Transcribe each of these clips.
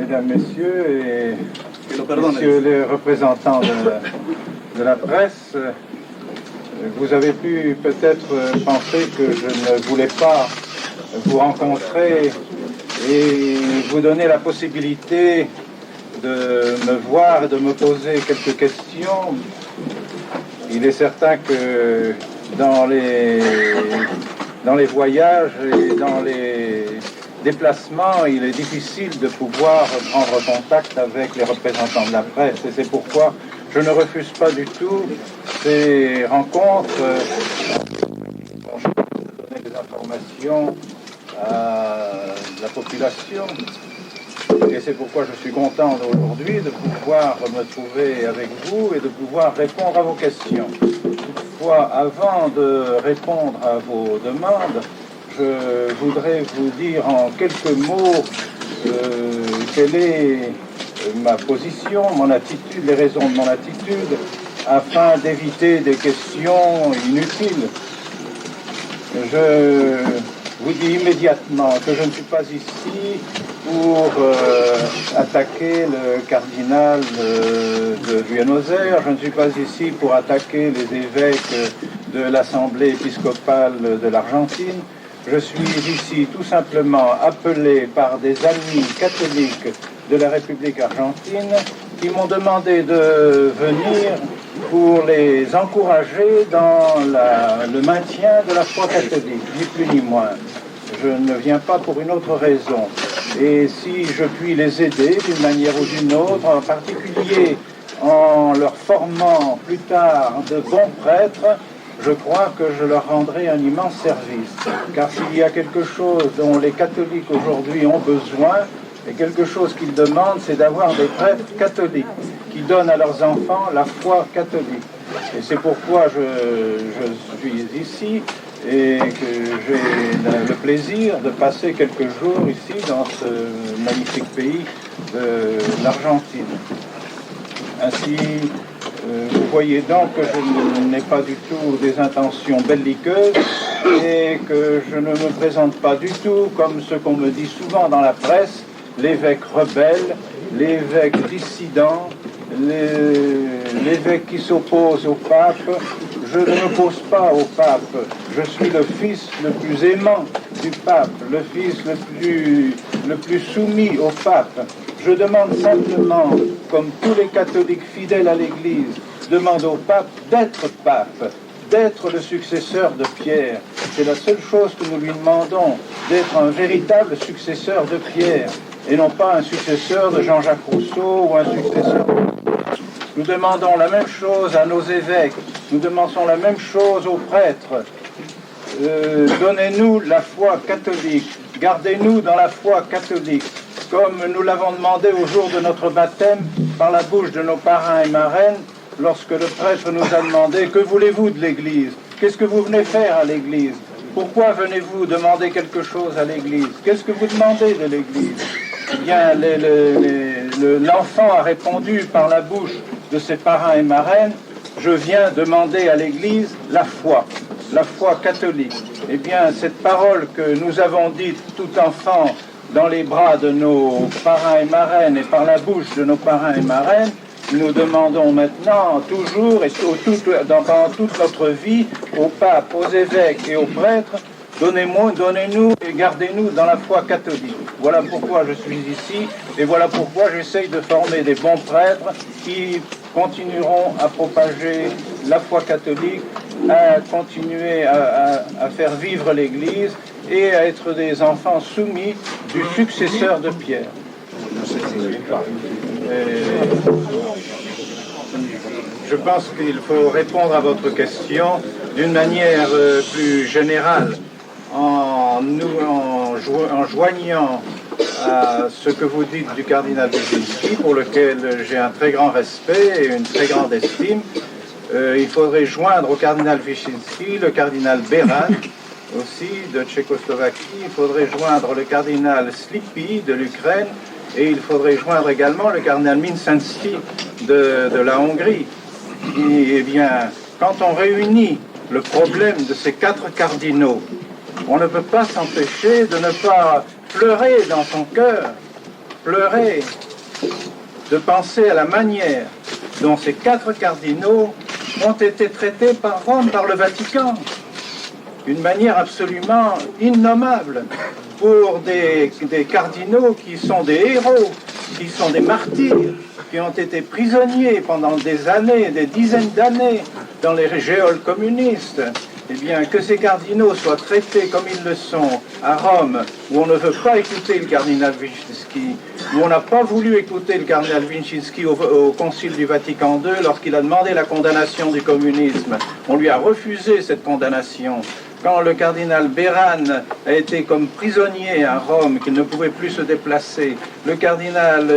Mesdames, Messieurs, et Messieurs les représentants de la presse, vous avez pu peut-être penser que je ne voulais pas vous rencontrer et vous donner la possibilité de me voir et de me poser quelques questions. Il est certain que dans les voyages et dans les déplacements, il est difficile de pouvoir prendre contact avec les représentants de la presse. Et c'est pourquoi je ne refuse pas du tout ces rencontres pour donner des informations à la population. Et c'est pourquoi je suis content aujourd'hui de pouvoir me trouver avec vous et de pouvoir répondre à vos questions. Toutefois, avant de répondre à vos demandes, je voudrais vous dire en quelques mots quelle est ma position, mon attitude, les raisons de mon attitude, afin d'éviter des questions inutiles. Je vous dis immédiatement que je ne suis pas ici pour attaquer le cardinal de Buenos Aires, je ne suis pas ici pour attaquer les évêques de l'Assemblée épiscopale de l'Argentine. Je suis ici tout simplement appelé par des amis catholiques de la République argentine qui m'ont demandé de venir pour les encourager dans le maintien de la foi catholique, ni plus ni moins. Je ne viens pas pour une autre raison. Et si je puis les aider d'une manière ou d'une autre, en particulier en leur formant plus tard de bons prêtres, je crois que je leur rendrai un immense service. Car s'il y a quelque chose dont les catholiques aujourd'hui ont besoin, et quelque chose qu'ils demandent, c'est d'avoir des prêtres catholiques qui donnent à leurs enfants la foi catholique. Et c'est pourquoi je suis ici et que j'ai le plaisir de passer quelques jours ici dans ce magnifique pays de l'Argentine. Ainsi, vous voyez donc que je n'ai pas du tout des intentions belliqueuses et que je ne me présente pas du tout comme ce qu'on me dit souvent dans la presse, l'évêque rebelle, l'évêque dissident, l'évêque qui s'oppose au pape. Je ne m'oppose pas au pape, je suis le fils le plus aimant du pape, le fils le plus soumis au pape. Je demande simplement, comme tous les catholiques fidèles à l'Église, demandent au pape, d'être le successeur de Pierre. C'est la seule chose que nous lui demandons, d'être un véritable successeur de Pierre, et non pas un successeur de Jean-Jacques Rousseau ou un successeur... Nous demandons la même chose à nos évêques, nous demandons la même chose aux prêtres. Donnez-nous la foi catholique, gardez-nous dans la foi catholique, comme nous l'avons demandé au jour de notre baptême par la bouche de nos parrains et marraines, lorsque le prêtre nous a demandé « Que voulez-vous de l'Église? Qu'est-ce que vous venez faire à l'Église? Pourquoi venez-vous demander quelque chose à l'Église? Qu'est-ce que vous demandez de l'Église ?» Eh bien, l'enfant a répondu par la bouche de ses parrains et marraines, je viens demander à l'Église la foi catholique. Eh bien, cette parole que nous avons dite tout enfant dans les bras de nos parrains et marraines et par la bouche de nos parrains et marraines, nous demandons maintenant toujours et pendant toute notre vie au pape, aux évêques et aux prêtres, donnez-nous et gardez-nous dans la foi catholique. Voilà pourquoi je suis ici et voilà pourquoi j'essaye de former des bons prêtres qui continueront à propager la foi catholique, à continuer à faire vivre l'Église et à être des enfants soumis du successeur de Pierre. Je pense qu'il faut répondre à votre question d'une manière plus générale en joignant à ce que vous dites du cardinal Wyszynski, pour lequel j'ai un très grand respect et une très grande estime. Il faudrait joindre au cardinal Wyszynski le cardinal Beran, aussi de Tchécoslovaquie. Il faudrait joindre le cardinal Slipy de l'Ukraine et il faudrait joindre également le cardinal Minszewski de la Hongrie. Et, eh bien, quand on réunit le problème de ces 4 cardinaux, on ne peut pas s'empêcher de ne pas pleurer dans son cœur pleurer de penser à la manière dont ces 4 cardinaux ont été traités par Rome, par le Vatican. Une manière absolument innommable pour des cardinaux qui sont des héros, qui sont des martyrs, qui ont été prisonniers pendant des années, des dizaines d'années dans les géoles communistes. Eh bien, que ces cardinaux soient traités comme ils le sont à Rome, où on ne veut pas écouter le cardinal Wyszynski, où on n'a pas voulu écouter le cardinal Wyszynski au Concile du Vatican II lorsqu'il a demandé la condamnation du communisme. On lui a refusé cette condamnation. Quand le cardinal Béran a été comme prisonnier à Rome, qu'il ne pouvait plus se déplacer, le cardinal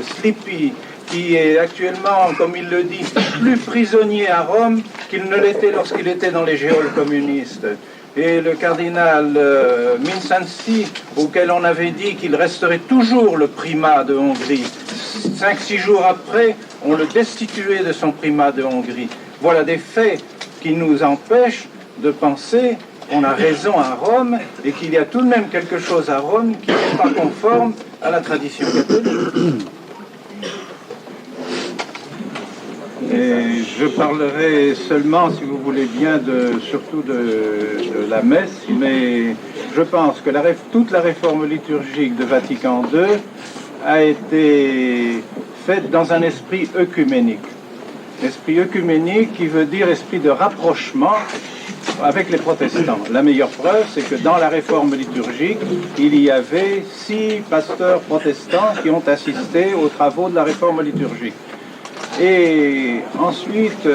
Slipy, qui est actuellement, comme il le dit, plus prisonnier à Rome qu'il ne l'était lorsqu'il était dans les géoles communistes. Et le cardinal Minsanci, auquel on avait dit qu'il resterait toujours le primat de Hongrie, 5-6 jours après, on le destituait de son primat de Hongrie. Voilà des faits qui nous empêchent de penser qu'on a raison à Rome et qu'il y a tout de même quelque chose à Rome qui n'est pas conforme à la tradition catholique. Et je parlerai seulement, si vous voulez bien, surtout de la messe, mais je pense que toute la réforme liturgique de Vatican II a été faite dans un esprit œcuménique. Esprit œcuménique qui veut dire esprit de rapprochement avec les protestants. La meilleure preuve, c'est que dans la réforme liturgique, il y avait 6 pasteurs protestants qui ont assisté aux travaux de la réforme liturgique. Et ensuite,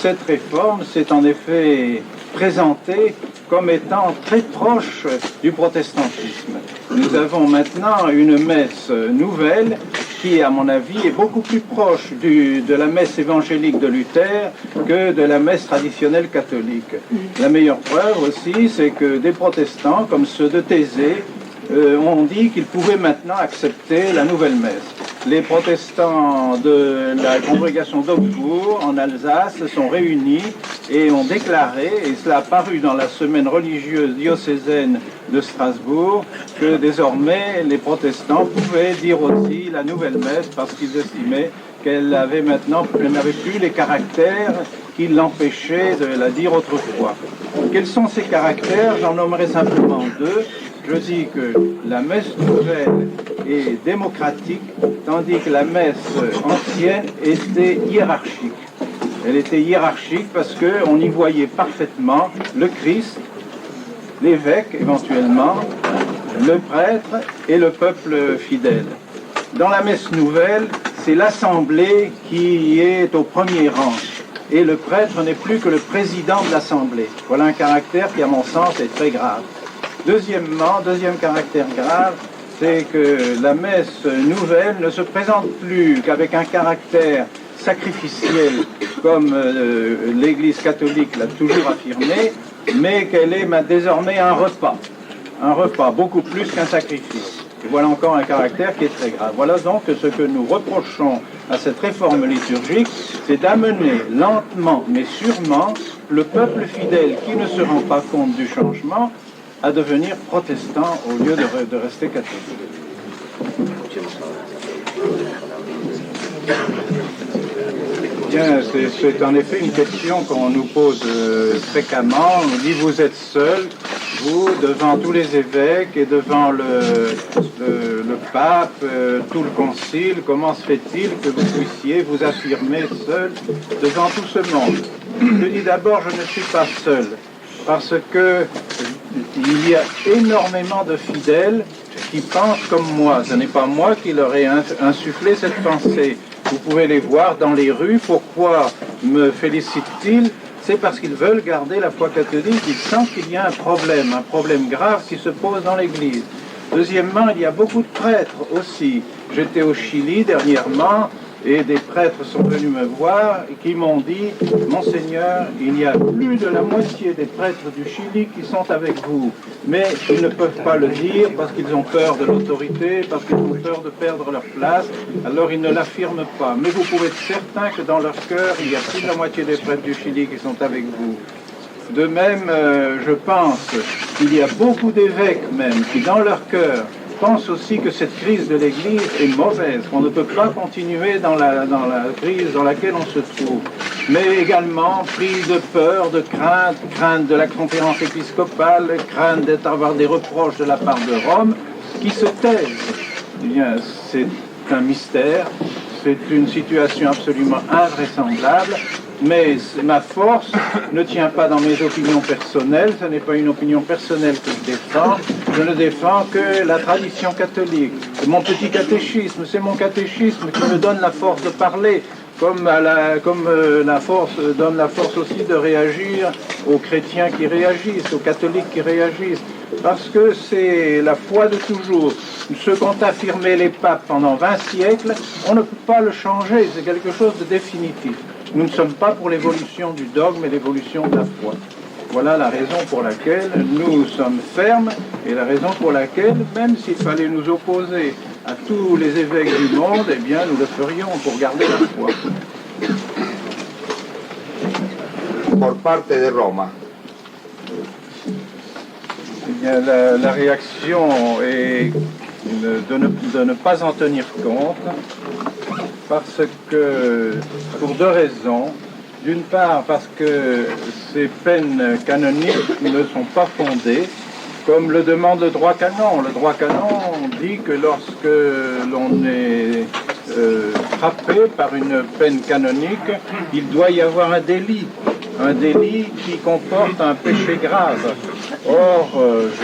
cette réforme s'est en effet présentée comme étant très proche du protestantisme. Nous avons maintenant une messe nouvelle qui, à mon avis, est beaucoup plus proche de la messe évangélique de Luther que de la messe traditionnelle catholique. La meilleure preuve aussi, c'est que des protestants, comme ceux de Thésée, ont dit qu'ils pouvaient maintenant accepter la nouvelle messe. Les protestants de la congrégation d'Augsbourg, en Alsace, se sont réunis et ont déclaré, et cela a paru dans la semaine religieuse diocésaine de Strasbourg, que désormais les protestants pouvaient dire aussi la nouvelle messe parce qu'ils estimaient qu'elle n'avait plus les caractères qui l'empêchaient de la dire autrefois. Quels sont ces caractères? J'en nommerai simplement 2. Je dis que la messe nouvelle est démocratique, tandis que la messe ancienne était hiérarchique. Elle était hiérarchique parce qu'on y voyait parfaitement le Christ, l'évêque éventuellement, le prêtre et le peuple fidèle. Dans la messe nouvelle, c'est l'assemblée qui est au premier rang. Et le prêtre n'est plus que le président de l'assemblée. Voilà un caractère qui, à mon sens, est très grave. Deuxièmement, deuxième caractère grave, c'est que la messe nouvelle ne se présente plus qu'avec un caractère sacrificiel, comme l'Église catholique l'a toujours affirmé, mais qu'elle est désormais un repas beaucoup plus qu'un sacrifice. Et voilà encore un caractère qui est très grave. Voilà donc ce que nous reprochons à cette réforme liturgique, c'est d'amener lentement mais sûrement le peuple fidèle qui ne se rend pas compte du changement à devenir protestant au lieu de rester catholique. Bien, c'est en effet une question qu'on nous pose fréquemment. On nous dit, vous êtes seul, vous, devant tous les évêques et devant le pape, tout le concile, comment se fait-il que vous puissiez vous affirmer seul devant tout ce monde? Je dis d'abord, je ne suis pas seul, parce que il y a énormément de fidèles qui pensent comme moi. Ce n'est pas moi qui leur ai insufflé cette pensée. Vous pouvez les voir dans les rues. Pourquoi me félicitent-ils? C'est parce qu'ils veulent garder la foi catholique. Ils sentent qu'il y a un problème grave qui se pose dans l'Église. Deuxièmement, il y a beaucoup de prêtres aussi. J'étais au Chili dernièrement et des prêtres sont venus me voir et qui m'ont dit « Monseigneur, il y a plus de la moitié des prêtres du Chili qui sont avec vous. Mais ils ne peuvent pas le dire parce qu'ils ont peur de l'autorité, parce qu'ils ont peur de perdre leur place. Alors ils ne l'affirment pas. Mais vous pouvez être certain que dans leur cœur, il y a plus de la moitié des prêtres du Chili qui sont avec vous. » De même, je pense qu'il y a beaucoup d'évêques même qui, dans leur cœur, pense aussi que cette crise de l'Église est mauvaise, qu'on ne peut pas continuer dans la crise dans laquelle on se trouve, mais également pris de peur, de crainte de la conférence épiscopale, crainte d'avoir des reproches de la part de Rome, qui se taisent. Eh bien, c'est un mystère, c'est une situation absolument invraisemblable, mais ma force ne tient pas dans mes opinions personnelles, ce n'est pas une opinion personnelle que je défends, je ne défends que la tradition catholique, mon petit catéchisme, c'est mon catéchisme qui me donne la force de parler, comme la force donne la force aussi de réagir aux chrétiens qui réagissent, aux catholiques qui réagissent, parce que c'est la foi de toujours. Ce qu'ont affirmé les papes pendant 20 siècles, on ne peut pas le changer, c'est quelque chose de définitif. Nous ne sommes pas pour l'évolution du dogme et l'évolution de la foi. Voilà la raison pour laquelle nous sommes fermes et la raison pour laquelle, même s'il fallait nous opposer à tous les évêques du monde, eh bien nous le ferions pour garder la foi. Por parte de Roma. Eh bien, la réaction est de ne pas en tenir compte, parce que, pour deux raisons. D'une part, parce que ces peines canoniques ne sont pas fondées, comme le demande le droit canon. Le droit canon dit que lorsque l'on est frappé par une peine canonique, il doit y avoir un délit qui comporte un péché grave. Or,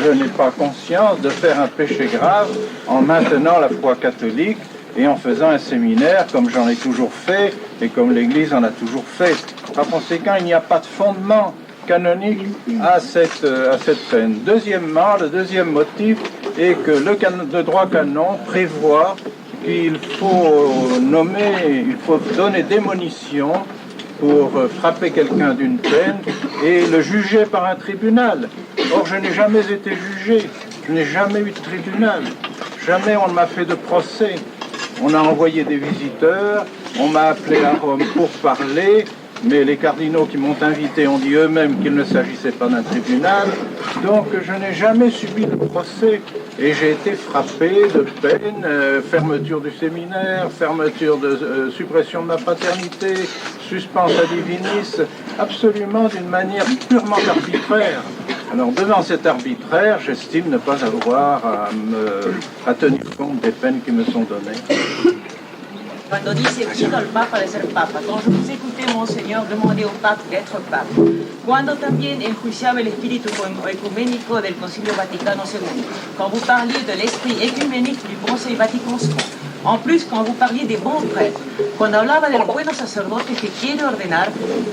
je n'ai pas conscience de faire un péché grave en maintenant la foi catholique et en faisant un séminaire comme j'en ai toujours fait et comme l'Église en a toujours fait. Par conséquent, il n'y a pas de fondement canonique à cette peine. Deuxièmement, le deuxième motif est que le droit canon prévoit qu'il faut donner démonition pour frapper quelqu'un d'une peine et le juger par un tribunal. Or, je n'ai jamais été jugé, je n'ai jamais eu de tribunal, jamais on ne m'a fait de procès. On a envoyé des visiteurs, on m'a appelé à Rome pour parler, mais les cardinaux qui m'ont invité ont dit eux-mêmes qu'il ne s'agissait pas d'un tribunal, donc je n'ai jamais subi de procès et j'ai été frappé de peine, fermeture du séminaire, fermeture de suppression de ma paternité, suspens à divinis, absolument d'une manière purement arbitraire. Alors devant cet arbitraire, j'estime ne pas avoir à tenir compte des peines qui me sont données. Cuando dice pido al Papa de ser Papa, quand je vous écoutais, Monseigneur, demander au Pape d'être Pape, cuando también enjuiciaba el espíritu ecuménico del Concilio Vaticano II, quand vous parliez de l'esprit écuménique du Conseil Vatican II, en plus quand vous parliez des bons prêtres, cuando hablaba de los buenos sacerdotes que quiere ordenar,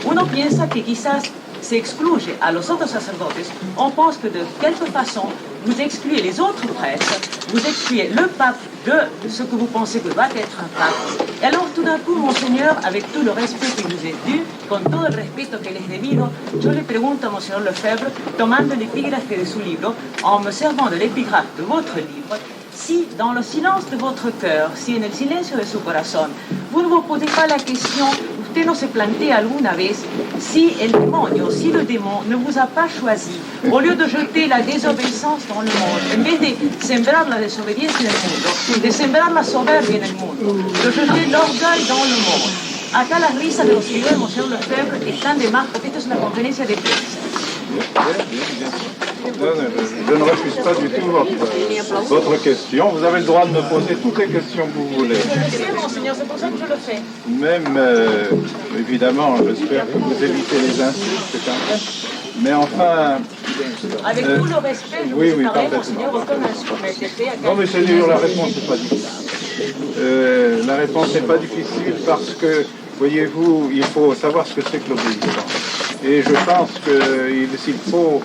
uno piensa que quizás se excluye a los otros sacerdotes, on pense que de quelque façon, vous excluez les autres prêtres, vous excluez le pape de ce que vous pensez que va être un pape. Et alors tout d'un coup, Monseigneur, avec tout le respect qui vous est dû, con todo el respeto que les es debido, yo le pregunto a Monseigneur Lefebvre, tomando l'épigraphe de su libro, en me servant de l'épigraphe de votre livre, si dans le silence de votre cœur, si en el silencio de su corazón, vous ne vous posez pas la question, usted no se plantea alguna vez, si el demonio, si le démon ne vous a pas choisi, au lieu de jeter la désobéissance dans le monde, en vez de sembrar la desobediencia en el mundo, de sembrar la soberbia en el mundo, de jeter l'orgueil dans le monde. Acá las risas de los seguidores de Monseigneur Lefebvre están de más, porque esta es una conferencia de prensa. Je ne refuse pas du tout votre question. Vous avez le droit de me poser toutes les questions que vous voulez. Je sais, Monseigneur, c'est pour ça que je le fais. Même, évidemment, j'espère que vous évitez les insultes quand même. Mais enfin... Avec tout le respect, je vous ai parlé, Monseigneur, aucun insulte n'a été fait. Non, mais c'est dur, la réponse n'est pas difficile. La réponse n'est pas difficile parce que, voyez-vous, il faut savoir ce que c'est que l'obéissance. Et je pense qu'il faut...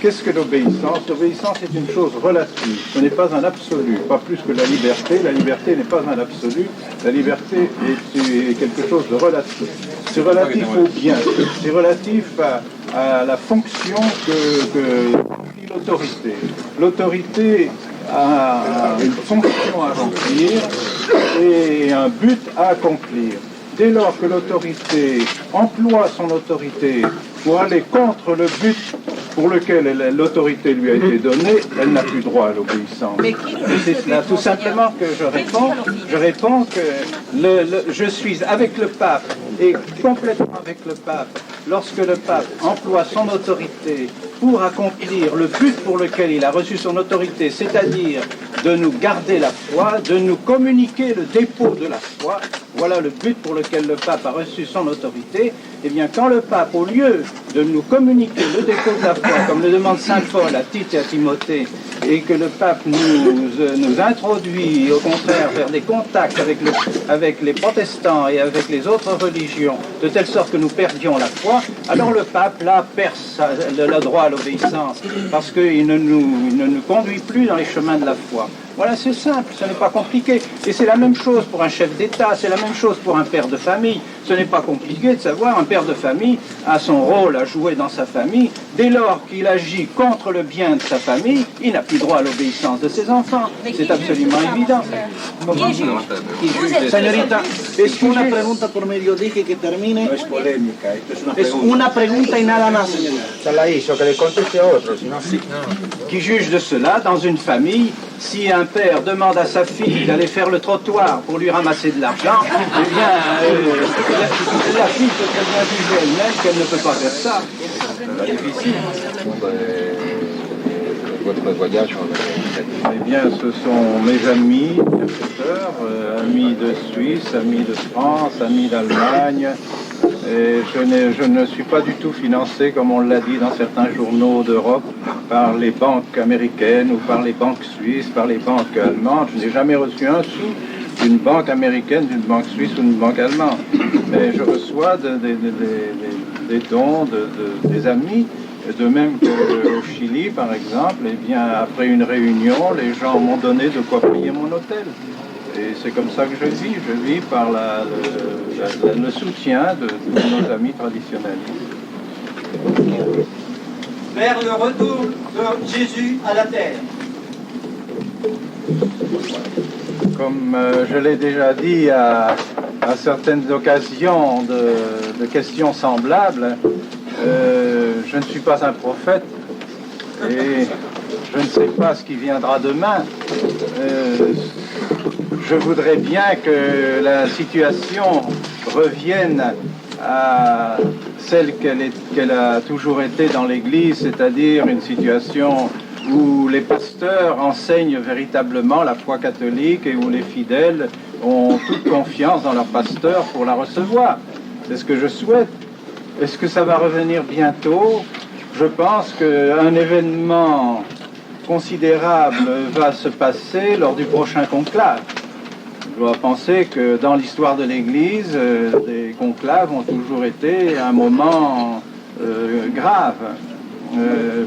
qu'est-ce que l'obéissance? L'obéissance est une chose relative, ce n'est pas un absolu, pas plus que la liberté. La liberté n'est pas un absolu, la liberté est quelque chose de relatif. C'est relatif au bien, c'est relatif à la fonction que remplit l'autorité. L'autorité a une fonction à remplir et un but à accomplir. Dès lors que l'autorité emploie son autorité pour aller contre le but pour lequel l'autorité lui a été donnée, elle n'a plus droit à l'obéissance. Mais qui Et c'est cela tout simplement que je réponds. Je réponds que je suis avec le pape et complètement avec le pape lorsque le pape emploie son autorité pour accomplir le but pour lequel il a reçu son autorité, c'est-à-dire de nous garder la foi, de nous communiquer le dépôt de la foi. Voilà le but pour lequel le pape a reçu son autorité. Eh bien, quand le pape, au lieu de nous communiquer le dépôt de la foi, comme le demande saint Paul à Tite et à Timothée, et que le pape nous introduit, au contraire, vers des contacts avec les protestants et avec les autres religions, de telle sorte que nous perdions la foi, alors le pape, là, perd le droit à l'obéissance, parce qu'il ne nous conduit plus dans les chemins de la foi. Voilà, c'est simple, ce n'est pas compliqué. Et c'est la même chose pour un chef d'État, c'est la même chose pour un père de famille. Ce n'est pas compliqué de savoir, un père de famille a son rôle à jouer dans sa famille. Dès lors qu'il agit contre le bien de sa famille, il n'a plus droit à l'obéissance de ses enfants. C'est absolument évident. Señorita, es una pregunta por medio, dije que termine. No es polémica, esto es una Es pregunta. una pregunta y nada más, señorita. Ya la hizo, que le conteste a otro, si no... Qui juge de cela dans une famille, si un père demande à sa fille d'aller faire le trottoir pour lui ramasser de l'argent, eh bien, la fille peut très bien juger elle-même qu'elle ne peut pas faire ça. C'est pas difficile. Votre voyage Eh bien, ce sont mes amis, professeurs, amis de Suisse, amis de France, amis d'Allemagne. Et je ne suis pas du tout financé, comme on l'a dit dans certains journaux d'Europe, par les banques américaines ou par les banques suisses, par les banques allemandes. Je n'ai jamais reçu un sou d'une banque américaine, d'une banque suisse ou d'une banque allemande. Mais je reçois des dons des amis. De même qu'au Chili, par exemple, eh bien, après une réunion, les gens m'ont donné de quoi payer mon hôtel. Et c'est comme ça que je vis. Je vis par le soutien de tous nos amis traditionnels. Vers le retour de Jésus à la terre. Comme je l'ai déjà dit à certaines occasions de questions semblables, je ne suis pas un prophète et je ne sais pas ce qui viendra demain. Je voudrais bien que la situation revienne à celle qu'elle a toujours été dans l'Église, c'est-à-dire une situation où les pasteurs enseignent véritablement la foi catholique et où les fidèles ont toute confiance dans leur pasteur pour la recevoir. C'est ce que je souhaite. Est-ce que ça va revenir bientôt? Je pense qu'un événement considérable va se passer lors du prochain conclave. Je dois penser que dans l'histoire de l'Église, les conclaves ont toujours été un moment grave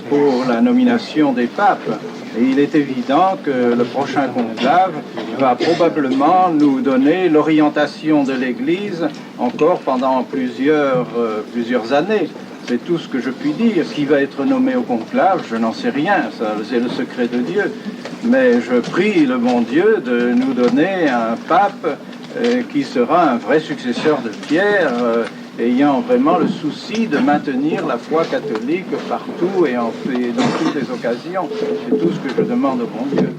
pour la nomination des papes. Et il est évident que le prochain conclave va probablement nous donner l'orientation de l'Église encore pendant plusieurs années. C'est tout ce que je puis dire. Qui va être nommé au conclave, je n'en sais rien, ça, c'est le secret de Dieu. Mais je prie le bon Dieu de nous donner un pape qui sera un vrai successeur de Pierre, ayant vraiment le souci de maintenir la foi catholique partout et dans toutes les occasions. C'est tout ce que je demande au bon Dieu.